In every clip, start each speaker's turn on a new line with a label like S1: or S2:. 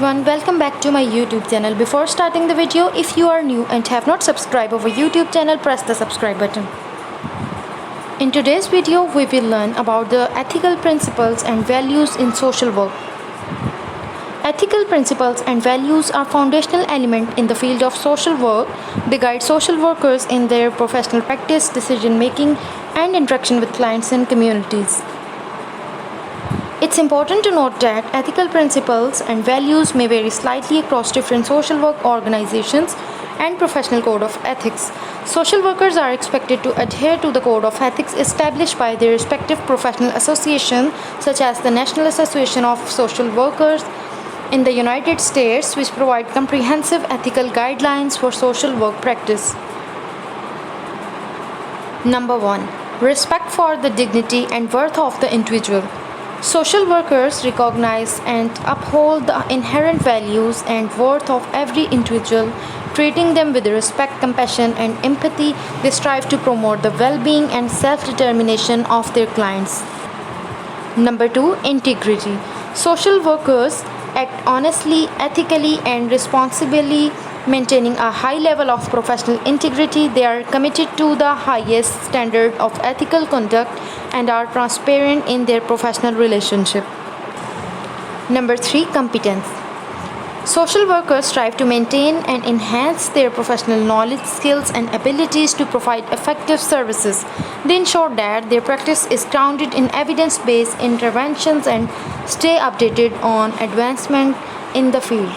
S1: everyone, welcome back to my YouTube channel. Before starting the video, if you are new and have not subscribed our YouTube channel, press the subscribe button. In today's video, we will learn about the ethical principles and values in social work. Ethical principles and values are foundational elements in the field of social work. They guide social workers in their professional practice, decision making, and interaction with clients and communities. It's important to note that ethical principles and values may vary slightly across different social work organizations and professional code of ethics. Social workers are expected to adhere to the code of ethics established by their respective professional associations, such as the National Association of Social Workers in the United States, which provide comprehensive ethical guidelines for social work practice. Number 1. Respect for the dignity and worth of the individual. Social workers recognize and uphold the inherent values and worth of every individual, treating them with respect, compassion, and empathy. They strive to promote the well-being and self-determination of their clients. Number 2. Integrity. Social workers act honestly, ethically, and responsibly, maintaining a high level of professional integrity. They are committed to the highest standard of ethical conduct and are transparent in their professional relationship. Number 3. Competence. Social workers strive to maintain and enhance their professional knowledge, skills, and abilities to provide effective services. They ensure that their practice is grounded in evidence-based interventions and stay updated on advancement in the field.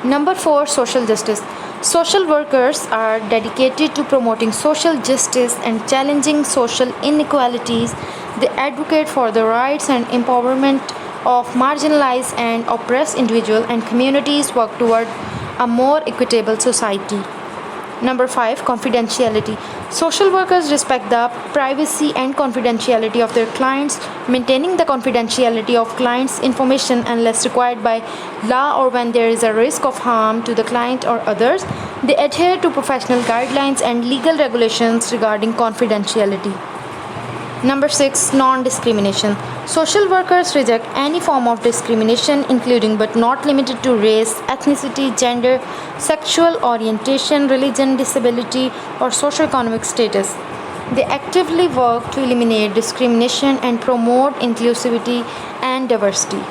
S1: Number 4. Social justice. Social workers are dedicated to promoting social justice and challenging social inequalities. They advocate for the rights and empowerment of marginalized and oppressed individuals and communities, work toward a more equitable society. Number 5. Confidentiality. Social workers respect the privacy and confidentiality of their clients, maintaining the confidentiality of clients' information unless required by law or when there is a risk of harm to the client or others. They adhere to professional guidelines and legal regulations regarding confidentiality. Number 6. Non-discrimination. Social workers reject any form of discrimination, including but not limited to race, ethnicity, gender, sexual orientation, religion, disability, or socioeconomic status. They actively work to eliminate discrimination and promote inclusivity and diversity.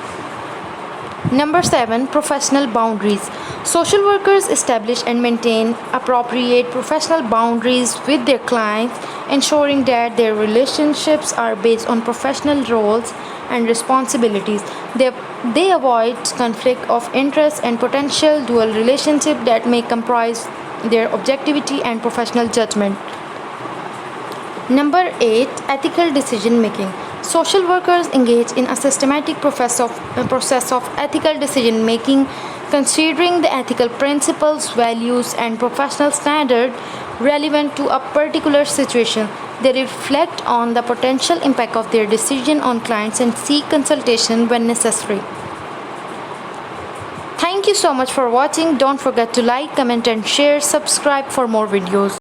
S1: Number 7. Professional boundaries. Social workers establish and maintain appropriate professional boundaries with their clients, ensuring that their relationships are based on professional roles and responsibilities. They avoid conflict of interest and potential dual relationship that may compromise their objectivity and professional judgment. Number 8. Ethical decision making. Social workers engage in a systematic process of ethical decision making, considering the ethical principles, values, and professional standards relevant to a particular situation. They reflect on the potential impact of their decision on clients and seek consultation when necessary. Thank you so much for watching. Don't forget to like, comment, and share. Subscribe for more videos.